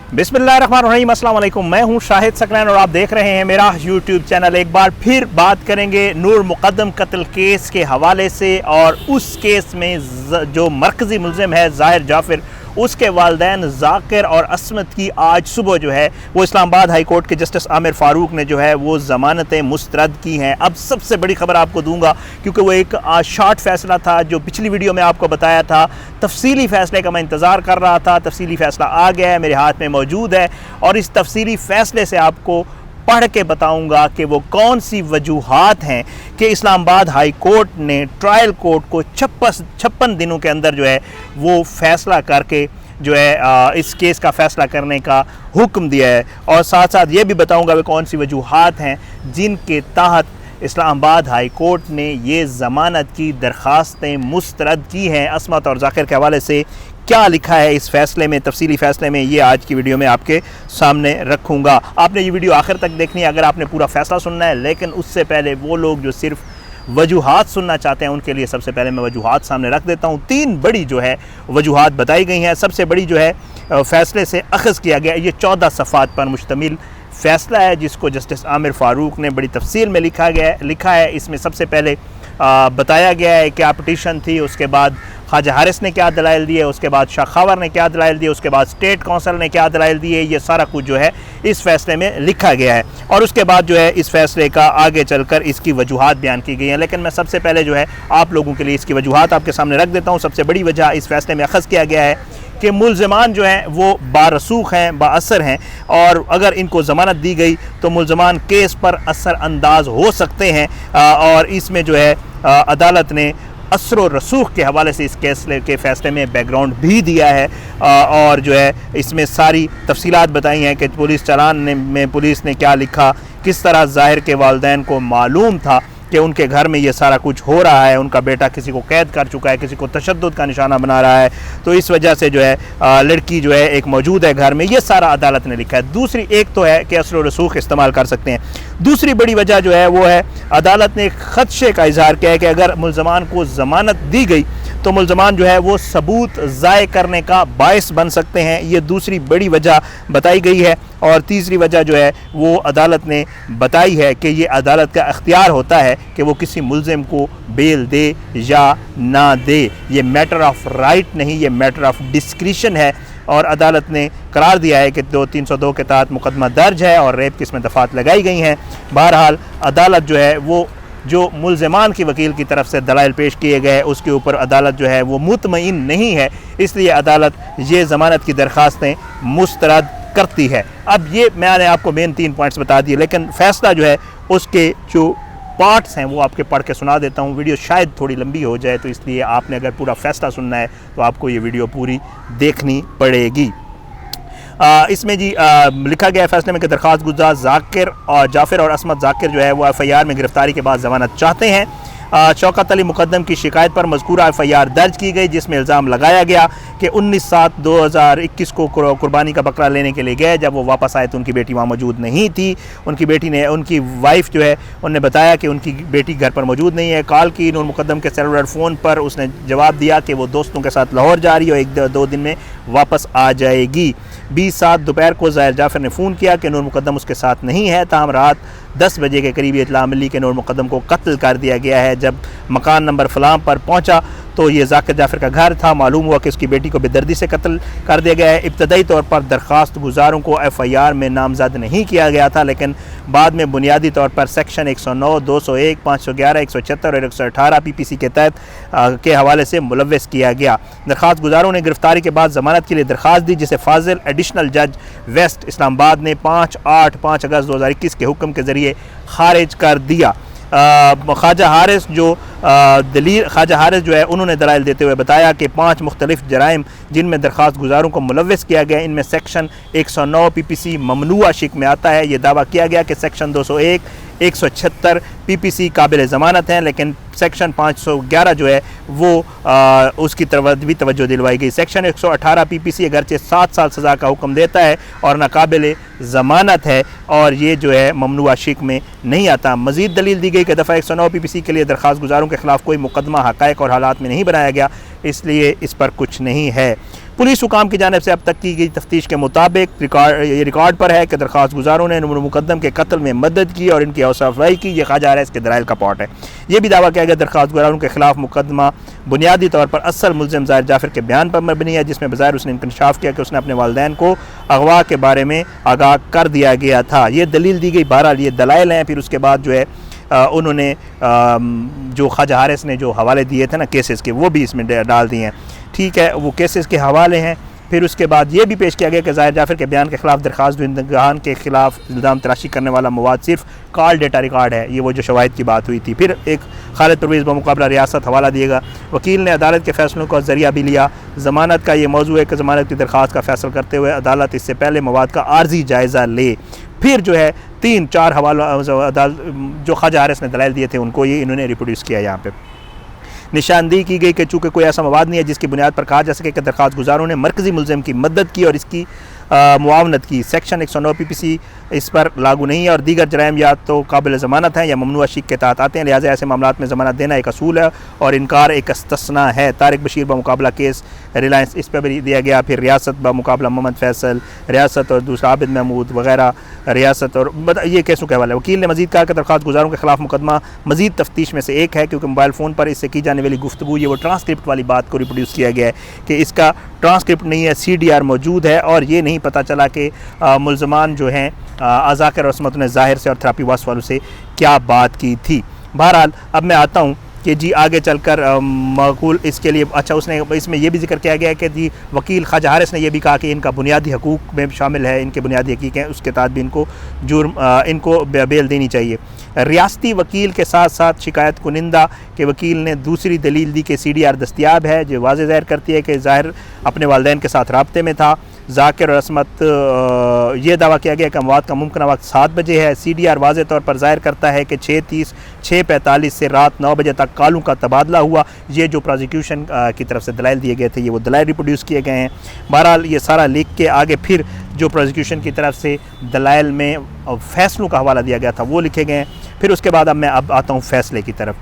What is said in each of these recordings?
बिस्मिल्लाहिर्रहमानिर्रहीम, अस्सलाम वालेकुम। मैं हूं शाहिद सकलैन और आप देख रहे हैं मेरा यूट्यूब चैनल। एक बार फिर बात करेंगे नूर मुक़द्दम कत्ल केस के हवाले से, और उस केस में जो मरकज़ी मुल्ज़िम है ज़ाहिर जाफ़िर, उसके वालिदैन ज़ाकिर और असमत की आज सुबह जो है वो इस्लामाबाद हाई कोर्ट के जस्टिस आमिर फ़ारूक ने जो है वो ज़मानतें मुस्तरद की हैं। अब सबसे बड़ी खबर आपको दूंगा, क्योंकि वो एक शॉर्ट फ़ैसला था जो पिछली वीडियो में आपको बताया था। तफसीली फ़ैसले का मैं इंतज़ार कर रहा था, तफसीली फ़ैसला आ गया है, मेरे हाथ में मौजूद है, और इस तफसीली फ़ैसले से आपको पढ़ के बताऊंगा कि वो कौन सी वजूहात हैं कि इस्लामाबाद हाई कोर्ट ने ट्रायल कोर्ट को 56 दिनों के अंदर जो है वो फ़ैसला करके जो है इस केस का फ़ैसला करने का हुक्म दिया है। और साथ साथ ये भी बताऊंगा वे कौन सी वजूहात हैं जिनके तहत इस्लामाबाद हाई कोर्ट ने ये ज़मानत की दरख्वास्तें मुस्तरद की हैं। असमत और ज़ाकिर के हवाले से क्या लिखा है इस फ़ैसले में, तफसीली फ़ैसले में, ये आज की वीडियो में आपके सामने रखूँगा। आपने ये वीडियो आखिर तक देखनी है अगर आपने पूरा फ़ैसला सुनना है। लेकिन उससे पहले वो लोग जो सिर्फ वजूहात सुनना चाहते हैं उनके लिए सबसे पहले मैं वजूहात सामने रख देता हूँ। 3 बड़ी जो है वजूहात बताई गई हैं। सबसे बड़ी जो है फ़ैसले से अख़ज़ किया गया, ये 14 सफ़ात पर मुश्तमिल फ़ैसला है जिसको जस्टिस आमिर फ़ारूक ने बड़ी तफसील में लिखा है। इसमें सबसे पहले बताया गया है क्या पिटीशन थी, उसके बाद ख्वाजा हारिस ने क्या दलाइल दिए, उसके बाद शाह खावर ने क्या दलाइल दिए, उसके बाद स्टेट काउंसिल ने क्या दलाइल दिए। ये सारा कुछ जो है इस फ़ैसले में लिखा गया है, और उसके बाद जो है इस फ़ैसले का आगे चलकर इसकी वजूहात बयान की गई हैं। लेकिन मैं सबसे पहले जो है आप लोगों के लिए इसकी वजूहात आपके सामने रख देता हूँ। सबसे बड़ी वजह इस फ़ैसले में अख़ज़ किया गया है कि मुल्ज़िमान जो हैं वो बारसूख हैं, बाअसर हैं, और अगर इनको ज़मानत दी गई तो मुल्ज़िमान केस पर असर अंदाज हो सकते हैं। और इसमें जो है अदालत ने असर व रसूख के हवाले से इस केस के फ़ैसले में बैकग्राउंड भी दिया है, और जो है इसमें सारी तफसीलात बताई हैं कि पुलिस चालान में पुलिस ने क्या लिखा, किस तरह ज़ाहिर के वालिदैन को मालूम था कि उनके घर में ये सारा कुछ हो रहा है, उनका बेटा किसी को कैद कर चुका है, किसी को तशद्दुद का निशाना बना रहा है, तो इस वजह से जो है लड़की जो है एक मौजूद है घर में। ये सारा अदालत ने लिखा है। दूसरी एक तो है कि असर व रसूख इस्तेमाल कर सकते हैं। दूसरी बड़ी वजह जो है वो है अदालत ने ख़दशे का इजहार किया है कि अगर मुल्ज़मान को ज़मानत दी गई तो मुल्ज़मान जो है वो सबूत ज़ाय करने का बायस बन सकते हैं। ये दूसरी बड़ी वजह बताई गई है। और तीसरी वजह जो है वो अदालत ने बताई है कि ये अदालत का इख्तियार होता है कि वो किसी मुल्ज़िम को बेल दे या ना दे। ये मैटर ऑफ राइट नहीं, ये मैटर ऑफ डिस्क्रिशन है। और अदालत ने करार दिया है कि 302 के तहत मुकदमा दर्ज है और रेप की इसमें दफ़ात लगाई गई हैं। बहरहाल अदालत जो है वो जो मुल्ज़िमान की वकील की तरफ से दलाइल पेश किए गए उसके ऊपर अदालत जो है वो मुतमईन नहीं है, इसलिए अदालत ये ज़मानत की दरख्वास्तें मुस्तरद करती है। अब ये मैंने आपको मेन 3 पॉइंट्स बता दिए, लेकिन फ़ैसला जो है उसके जो पार्ट्स हैं वो आपके पढ़ के सुना देता हूँ। वीडियो शायद थोड़ी लंबी हो जाए, तो इसलिए आपने अगर पूरा फ़ैसला सुनना है तो आपको ये वीडियो पूरी देखनी पड़ेगी। इसमें जी लिखा गया है फ़ैसले में कि दरख्वास्त गुजार ज़ाकिर और जाफ़िर और असमत ज़ाकिर जो है वो FIR में गिरफ़्तारी के बाद ज़मानत चाहते हैं। शौकत अली मुक़द्दम की शिकायत पर मज़कूरा FIR दर्ज की गई, जिसमें इल्ज़ाम लगाया गया कि 19/7/2021 को कुर्बानी का बकरा लेने के लिए गए। जब वो वापस आए तो उनकी बेटी वहाँ मौजूद नहीं थी। उनकी वाइफ जो है उन्होंने बताया कि उनकी बेटी घर पर मौजूद नहीं है। कॉल की नूर मुक़द्दम के सेलुलर फ़ोन पर, उसने जवाब दिया कि वो दोस्तों के साथ लाहौर जा रही है और 1-2 दिन में वापस आ जाएगी। 20/7 दोपहर को ज़ाहिर जाफ़िर ने फ़ोन किया कि नूर मुक़द्दम उसके साथ नहीं है। ताहम रात 10 बजे के करीब इत्तला मिली कि नूर मुक़द्दम को कत्ल कर दिया गया है। जब मकान नंबर फलां पर पहुंचा तो ये ज़ाकिर जाफ़िर का घर था। मालूम हुआ कि उसकी बेटी को बेदर्दी से कत्ल कर दिया गया है। इब्तदाई तौर पर दरख्वास्त गुजारों को FIR में नामज़द नहीं किया गया था, लेकिन बाद में बुनियादी तौर पर सेक्शन 109, 201, 511, 176 और 118 PPC के तहत के हवाले से मुलव्वस किया गया। दरख्वास्त गुजारों ने गिरफ्तारी के बाद ज़मानत के लिए दरख्वास्त दी, जिसे फाजिल एडिशनल जज वेस्ट इस्लामाबाद ने 5 अगस्त 2021 के हुक्म के ज़रिए खारिज कर दिया। ख्वाजा हारिस जो है उन्होंने दलाइल देते हुए बताया कि 5 मुख्तलिफ जराइम जिनमें दरख्वास्त गुजारों को मुलव्वस किया गया, इनमें सेक्शन 109 PPC ममनुआ शिक में आता है। ये दावा किया गया कि सेक्शन 201, 176 PPC काबिल ज़मानत हैं, लेकिन सेक्शन 511 जो है वो उसकी तरफ भी तवज्जो दिलवाई गई। सेक्शन 118 PPC अगरचे 7 साल सज़ा का हुक्म देता है और नाकाबिल ज़मानत है, और ये जो है ममनुआ शिक में नहीं आता। मज़ीद दलील दी गई कि दफ़ा 109 PPC के लिए दरख्वास्त गुजारों के ख़िलाफ़ कोई मुकदमा हक़ाइक़ और हालात में नहीं बनाया गया, इसलिए इस पर कुछ नहीं है। पुलिस हुकाम की जानिब से अब तक की गई तफ्तीश के मुताबिक रिकॉर्ड पर है कि दरख्वास्त गुजारों ने नूर मुकद्दम के कत्ल में मदद की और इनकी हौसला अफजाई की। ये ख्वाजा हारिस के दलाइल का पॉट है। ये भी दावा किया गया दरख्वास्त गुजारों के खिलाफ मुकदमा बुनियादी तौर पर असल मुल्ज़िम ज़ाहिर जाफ़र के बयान पर मबनी है, जिसमें बज़ाहिर उसने इंकशाफ किया कि उसने अपने वालिदैन को अगवा के बारे में आगाह कर दिया गया था। ये दलील दी गई। बहरहाल ये दलाइल हैं। फिर उसके बाद जो है उन्होंने जो ख्वाजा हारिस ने जो हवाले दिए थे ना केसेस के, वो भी इसमें डाल दिए हैं। ठीक है, वो केसेस के हवाले हैं। फिर उसके बाद ये भी पेश किया गया कि ज़ाहिर जाफ़र के बयान के खिलाफ दरख्वास्त दहिंदगान के खिलाफ इल्ज़ाम तराशी करने वाला मवाद सिर्फ कॉल डेटा रिकॉर्ड है। ये वो जो शवाहिद की बात हुई थी। फिर एक खालिद परवेज़ बमुकाबला रियासत हवाला दिएगा। वकील ने अदालत के फैसलों का जरिया भी लिया। ज़मानत का ये मौजू है कि ज़मानत की दरख्वास्त का फैसला करते हुए अदालत इससे पहले मवाद का आर्जी जायज़ा ले। फिर जो है 3-4 हवाला जो ख्वाजा हारिस ने दलाइल दिए थे उनको ये इन्होंने रिप्रोड्यूस किया। यहाँ पे निशानदेही की गई कि चूँकि कोई ऐसा मवाद नहीं है जिसकी बुनियाद पर कहा जा सके कि दरख्वास्त गुजारों ने मरकज़ी मुल्ज़िम की मदद की और इसकी मुआवनत की। सेक्शन 109 PPC इस पर लागू नहीं है और दीगर जराइम या तो काबिल ज़मानत हैं या ममनुआ शिक के तहत आते हैं। लिहाजा ऐसे मामलात में ज़मानत देना एक असूल है और इनकार एक इस्तस्ना है। तारिक बशीर बमुकाबला केस रिलायंस, इस पर भी दिया गया। फिर रियासत बमुकाबला मोहम्मद फैसल, रियासत और दूसरा आबिद महमूद वगैरह रियासत और ये केसों के हवाले। वकील ने मजीद कहा कि दरख्वास्त गुजारों के खिलाफ मुकदमा मजीद तफ्तीश में से एक है, क्योंकि मोबाइल फ़ोन पर इससे की जाने वाली गुफ्तगू, ये वो ट्रांसक्रिप्ट वाली बात को रिप्रोड्यूस किया गया है कि इसका ट्रांसक्रिप्ट नहीं है, CDR मौजूद है और ये नहीं पता चला कि मुल्ज़मान जो हैं ज़ाकिर और असमत ने ज़ाहिर से और थेरापी वास वालों से क्या बात की थी। बहरहाल अब मैं आता हूँ कि जी आगे चलकर माकूल इसके लिए अच्छा उसने इसमें यह भी जिक्र किया गया है कि जी वकील ख्वाजा हारिस ने यह भी कहा कि इनका बुनियादी हकूक़ में शामिल है, इनके बुनियादी हक़ीक़ हैं, उसके तहत भी इनको बेल देनी चाहिए। रियासती वकील के साथ साथ शिकायत कुनिंदा के वकील ने दूसरी दलील दी कि CDR दस्तियाब है, जो वाज़ेह ज़ाहिर करती है कि ज़ाहिर अपने वालिदैन के साथ राब्ते में था। ज़ाकिर और असमत ये दावा किया गया कि मवाद का मुमकिन वक्त 7 बजे है। CDR वाज़ेह तौर पर ज़ाहिर करता है कि 6:30 6:45 से रात 9 बजे तक कॉलों का तबादला हुआ। ये जो प्रोसिक्यूशन की तरफ से दलाइल दिए गए थे ये वो दलाइल रिप्रोड्यूस किए गए हैं। बहरहाल ये सारा लिख के आगे फिर जो प्रोसिक्यूशन की तरफ से दलाइल में फ़ैसलों का हवाला दिया गया था वो लिखे गए हैं। फिर उसके बाद अब मैं आता हूँ फ़ैसले की तरफ।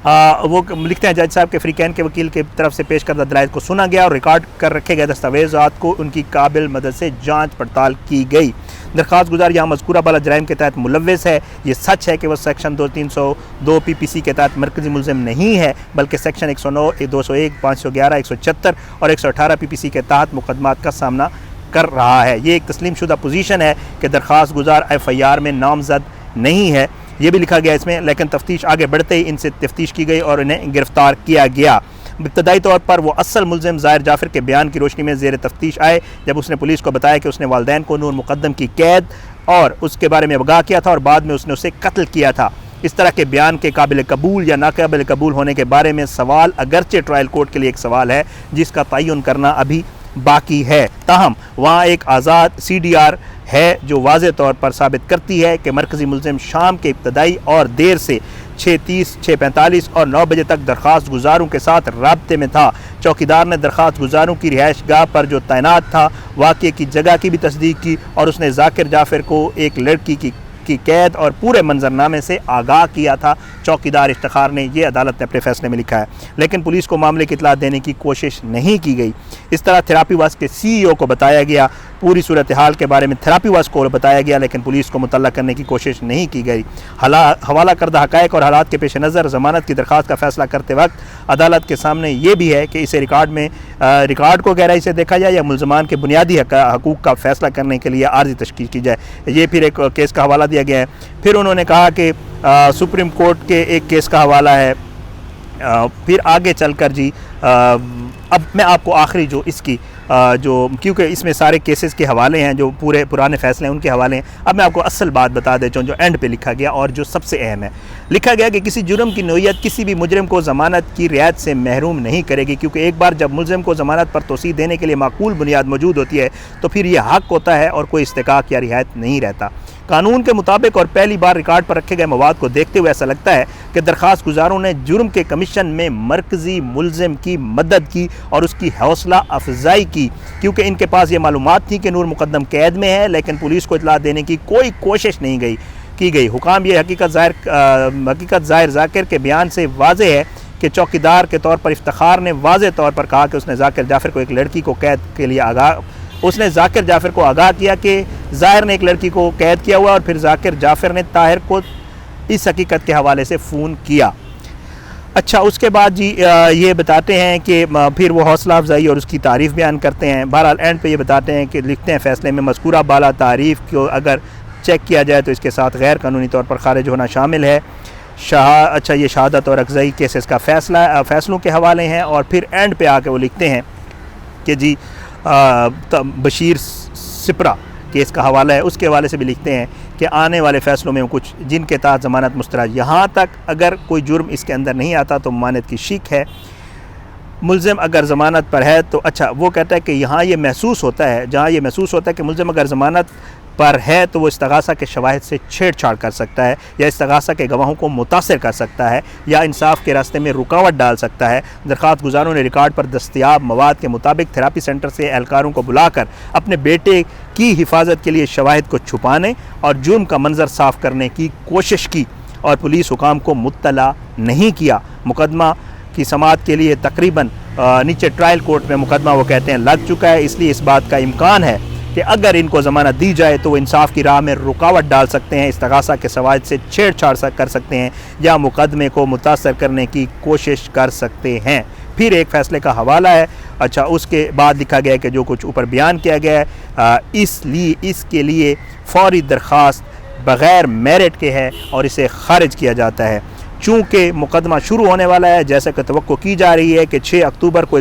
वो लिखते हैं जज साहब के फ्रीकैन के वकील की तरफ से पेश करदा दलाइल को सुना गया और रिकॉर्ड कर रखे गए दस्तावेज़ात को उनकी काबिल मदद से जांच पड़ताल की गई। दरख्वास्त गुजार यहाँ मज़कूरा बाला जराइम के तहत मुलव्वस है। ये सच है कि वह सेक्शन 302 PPC के तहत मरकज़ी मुल्ज़िम नहीं है, बल्कि सेक्शन 109, 201, 511, 176 और 118 PPC के तहत मुकदमात का सामना कर रहा है। ये एक तस्लीम शुदा पोजीशन है कि दरख्वास्त गुजार FIR में नामजद नहीं है, ये भी लिखा गया इसमें। लेकिन तफ्तीश आगे बढ़ते ही इनसे तफ्तीश की गई और इन्हें गिरफ़्तार किया गया। इब्तदाई तौर पर वो असल मुल्ज़िम ज़ाहिर जाफ़र के बयान की रोशनी में ज़ेर तफ्तीश आए जब उसने पुलिस को बताया कि उसने वालिदैन को नूर मुकद्दम की कैद और उसके बारे में आगाह किया था और बाद में उसने उसे कत्ल किया था। इस तरह के बयान के काबिल कबूल या नाकाबिल कबूल होने के बारे में सवाल अगरचे ट्रायल कोर्ट के लिए एक सवाल है जिसका तयन करना अभी बाकी है। ताहम वहाँ एक आज़ाद CDR है जो वाज़ेह तौर पर साबित करती है कि मरकज़ी मुल्ज़िम शाम के इब्तदाई और देर से 6:30, 6:45 और 9 बजे तक दरख्वास्त गुजारों के साथ राब्ते में था। चौकीदार ने दरख्वास्त गुजारों की रिहाइश गाह पर जो तैनात था वाक़े की जगह की भी तस्दीक की और उसने ज़ाकिर जाफ़र को एक लड़की की कैद और पूरे मंजरनामे से आगाह किया था। चौकीदार इफ्तिखार ने यह अदालत ने अपने फैसले में लिखा है। लेकिन पुलिस को मामले की इत्तला देने की कोशिश नहीं की गई। इस तरह थेरापी वास के CEO को बताया गया, पूरी सूरत हाल के बारे में थेरापी वास को बताया गया, लेकिन पुलिस को मुतल्ला करने की कोशिश नहीं की गई। हवाला करदा हक़ाइक़ और हालात के पेश नज़र ज़मानत की दरख्वास्त का फैसला करते वक्त अदालत के सामने ये भी है कि इसे रिकॉर्ड को गहराई से देखा जाए या मुल्ज़मान के बुनियादी हकूक़ का फैसला करने के लिए आर्जी तशकील की जाए। ये फिर एक केस का हवाला दिया गया है। फिर उन्होंने कहा कि सुप्रीम कोर्ट के एक केस का हवाला है। फिर आगे चलकर जी अब मैं आपको आखिरी जो इसकी जो क्योंकि इसमें सारे केसेस के हवाले हैं जो पूरे पुराने फ़ैसले हैं उनके हवाले हैं, अब मैं आपको असल बात बता देता हूँ जो एंड पे लिखा गया और जो सबसे अहम है। लिखा गया कि किसी जुर्म की नोयत किसी भी मुजरिम को ज़मानत की रियायत से महरूम नहीं करेगी, क्योंकि एक बार जब मुलज़िम को ज़मानत पर तोसी देने के लिए माकूल बुनियाद मौजूद होती है तो फिर यह हक़ होता है और कोई इस्तिकाक या रियायत नहीं रहता। कानून के मुताबिक और पहली बार रिकॉर्ड पर रखे गए मवाद को देखते हुए ऐसा लगता है कि दरख्वास्त गुजारों ने जुर्म के कमीशन में मरकज़ी मुल्ज़िम की मदद की और उसकी हौसला अफजाई की, क्योंकि इनके पास ये मालूमात थी कि नूर मुकद्दम कैद में है, लेकिन पुलिस को इत्तला देने की कोई कोशिश नहीं की गई। हुकाम ये हकीकत ज़ाहिर ज़ाकिर के बयान से वाज़ेह है कि चौकीदार के तौर पर इफ्तिखार ने वाज़े तौर पर कहा कि उसने जाकिर जाफ़र को एक लड़की को कैद के लिए उसने जाकिर जाफ़र को आगाह किया कि ज़ाहिर ने एक लड़की को कैद किया हुआ, और फिर जाकिर जाफ़र ने ताहिर को इस हकीकत के हवाले से फ़ोन किया। अच्छा, उसके बाद जी ये बताते हैं कि फिर वो हौसला अफजाई और उसकी तारीफ़ बयान करते हैं। बहरहाल एंड पे ये बताते हैं कि लिखते हैं फ़ैसले में मज़कूरा बाला तारीफ़ को अगर चेक किया जाए तो इसके साथ गैर कानूनी तौर पर खारिज होना शामिल है। अच्छा, ये शहादत और अगज़ई केसेस का फ़ैसलों के हवाले हैं। और फिर एंड पे आके वो लिखते हैं कि जी बशीर सिपरा केस का हवाला है, उसके हवाले से भी लिखते हैं कि आने वाले फ़ैसलों में कुछ जिनके तहत ज़मानत मुस्तरद, यहाँ तक अगर कोई जुर्म इसके अंदर नहीं आता तो ममानत की शिक है। मुल्ज़िम अगर ज़मानत पर है तो अच्छा, वो कहता है कि यहाँ ये महसूस होता है, जहाँ ये महसूस होता है कि मुल्ज़िम अगर ज़मानत पर है तो वो इस्तग़ासा के शवाहिद से छेड़छाड़ कर सकता है, या इस्तग़ासा के गवाहों को मुतासिर कर सकता है, या इंसाफ के रास्ते में रुकावट डाल सकता है। दरख्वास्त गुज़ारों ने रिकॉर्ड पर दस्तियाब मवाद के मुताबिक थेरापी सेंटर से एहलकारों को बुलाकर अपने बेटे की हिफाजत के लिए शवाहिद को छुपाने और जुर्म का मंजर साफ़ करने की कोशिश की, और पुलिस हुकाम को मुत्तला नहीं किया। मुकदमा की समाअत के लिए तकरीबन नीचे ट्रायल कोर्ट में मुकदमा वो कहते हैं लग चुका है, इसलिए इस बात का इम्कान है कि अगर इनको ज़मानत दी जाए तो वो इंसाफ की राह में रुकावट डाल सकते हैं, इस्तग़ासा के शवाहिद से छेड़छाड़ कर सकते हैं, या मुकदमे को मुतासर करने की कोशिश कर सकते हैं। फिर एक फ़ैसले का हवाला है। अच्छा, उसके बाद लिखा गया है कि जो कुछ ऊपर बयान किया गया है इसके लिए फ़ौरी दरख्वास्त बग़ैर मेरिट के है और इसे ख़ारिज किया जाता है। चूँकि मुकदमा शुरू होने वाला है, जैसा कि तवक्को की जा रही है कि 6 अक्टूबर को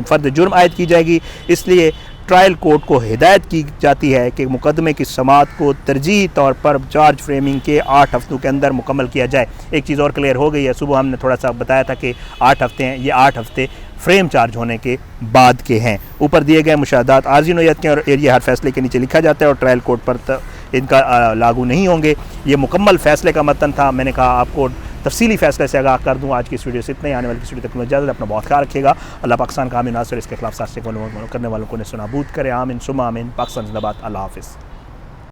फ़र्द जुर्म आयद की जाएगी, इसलिए ट्रायल कोर्ट को हिदायत की जाती है कि मुकदमे की समाअत को तरजीही तौर पर चार्ज फ्रेमिंग के 8 हफ्तों के अंदर मुकम्मल किया जाए। एक चीज़ और क्लियर हो गई है, सुबह हमने थोड़ा सा बताया था कि 8 हफ्ते हैं, ये 8 हफ्ते फ्रेम चार्ज होने के बाद के हैं। ऊपर दिए गए मुशाहदात आर्जी नौयत के और एरिया हर फैसले के नीचे लिखा जाता है और ट्रायल कोर्ट पर इनका लागू नहीं होंगे। ये मुकम्मल फ़ैसले का मतन था। मैंने कहा आपको तफसीली फ़ैसले से आगाह कर दूँ। आज की इस वीडियो से इतना ही। आने वाली इस वीडियो तक इजाज़त। अपना बहुत ख्याल रखिएगा। अल्लाह पाकिस्तान का आमीन नासिर इसके खिलाफ साजिश करने वालों को नस्तो नाबूद करे। आमीन सुम्मा आमीन। पाकिस्तान जिंदाबाद। अल्लाह हाफ़िज़।